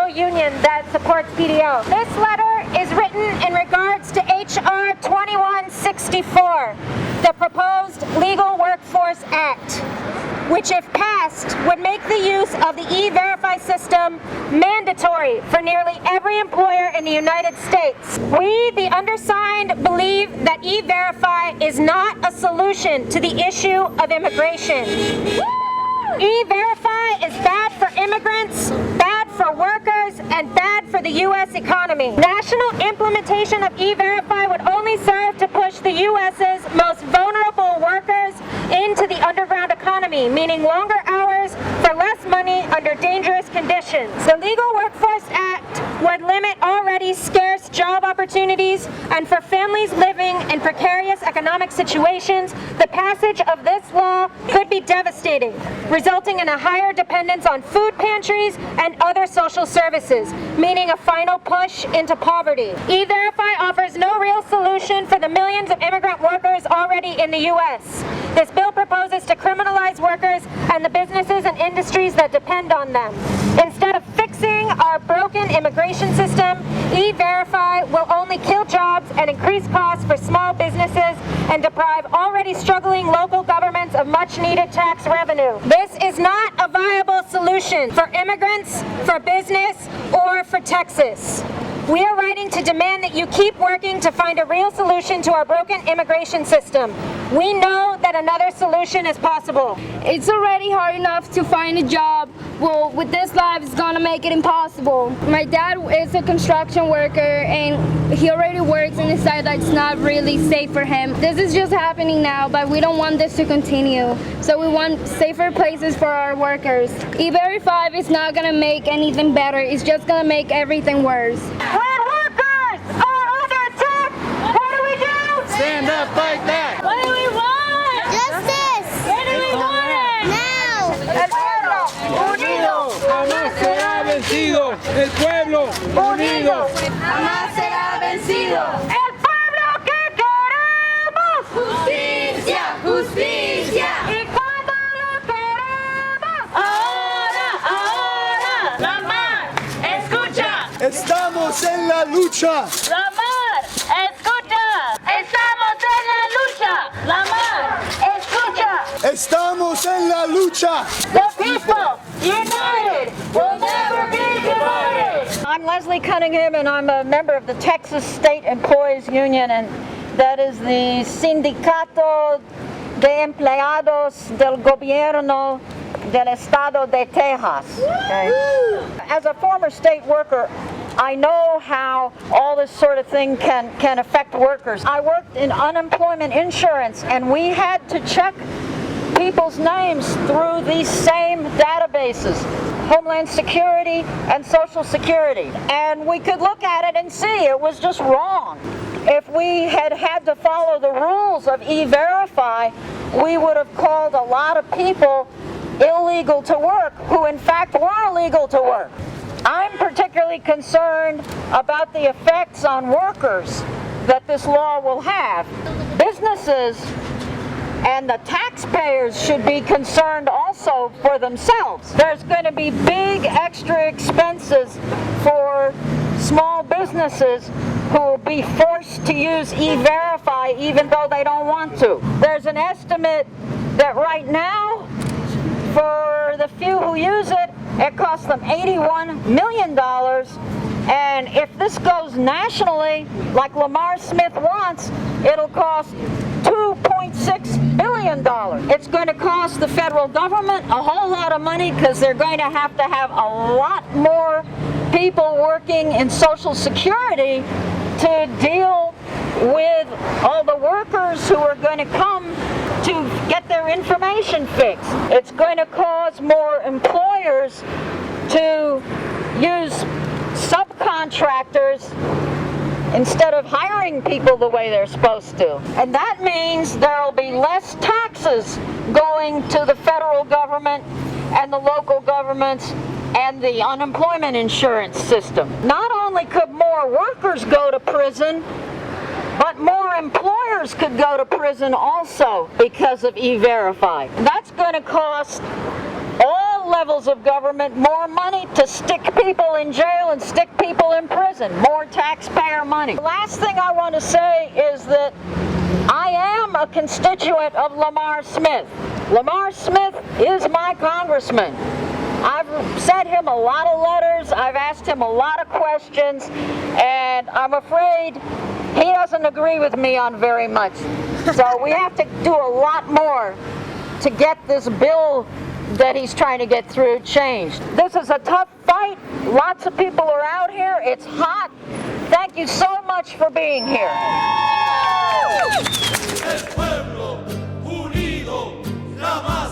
PDO union that supports PDO. This letter is written in regards to HR 2164, the proposed Legal Workforce Act, which if passed would make the use of the E-Verify system mandatory for nearly every employer in the United States. We, the undersigned, believe that E-Verify is not a solution to the issue of immigration. E-Verify is bad for immigrants, bad for workers, and bad for the U.S. economy. National implementation of E-Verify would only serve to push the U.S.'s most vulnerable workers into the underground economy, meaning longer hours for less money under dangerous conditions. The Legal Workforce Act would limit already scarce job opportunities, and for families living in precarious economic situations, the passage of this law could be devastating, resulting in a higher dependence on food pantries and other social services, meaning a final push into poverty. E-Verify offers no real solution for the millions of immigrant workers already in the U.S. This bill proposes to criminalize workers and the businesses and industries that depend on them. Instead of fixing our broken immigration system, E-Verify will only kill jobs and increase costs for small businesses and deprive already struggling local governments of much-needed tax revenue. This is not a viable solution for immigrants, for business, or for Texas. We are writing to demand that you keep working to find a real solution to our broken immigration system. We know that another solution is possible. It's already hard enough to find a job. Well, with this life, it's gonna make it impossible. My dad is a construction worker and he already works in a site that's not really safe for him. This is just happening now, but we don't want this to continue. So we want safer places for our workers. E-Verify is not gonna make anything better. It's just gonna make everything worse. When workers are under attack, what do we do? Stand up, fight back. What do we want? Justice. Where do we want it? Now. El pueblo unido Jamás será vencido. El pueblo unido jamás será vencido. El pueblo que queremos. Justicia, justicia. ¿Y cuándo lo queremos? Ahora, ahora. La mar, escucha. Estamos en la lucha. La mar, escucha. Estamos en la lucha. La mar, escucha. Estamos en la lucha. The people, united, will never be divided. I'm Leslie Cunningham, and I'm a member of the Texas State Employees Union, and that is the Sindicato de Empleados del Gobierno del Estado de Texas. Okay? As a former state worker, I know how all this sort of thing can affect workers. I worked in unemployment insurance, and we had to check people's names through these same databases, Homeland Security and Social Security. And we could look at it and see it was just wrong. If we had had to follow the rules of E-Verify, we would have called a lot of people illegal to work who in fact were illegal to work. I'm particularly concerned about the effects on workers that this law will have. Businesses and the taxpayers should be concerned also for themselves. There's going to be big extra expenses for small businesses who will be forced to use E-Verify even though they don't want to. There's an estimate that right now, for the few who use it, it costs them $81 million. And if this goes nationally, like Lamar Smith wants, it'll cost $2.6 billion. It's going to cost the federal government a whole lot of money because they're going to have a lot more people working in Social Security to deal with all the workers who are going to come to get their information fixed. It's going to cause more employers to use subcontractors instead of hiring people the way they're supposed to. And that means there'll be less taxes going to the federal government and the local governments and the unemployment insurance system. Not only could more workers go to prison, but more employers could go to prison also because of E-Verify. That's going to cost all levels of government more money to stick people in jail and stick people in prison, more taxpayer money. The last thing I want to say is that I am a constituent of Lamar Smith. Lamar Smith is my congressman. I've sent him a lot of letters, I've asked him a lot of questions, and I'm afraid he doesn't agree with me on very much. So we have to do a lot more to get this bill that he's trying to get through changed. This is a tough fight. Lots of people are out here. It's hot. Thank you so much for being here. El pueblo unido, jamás.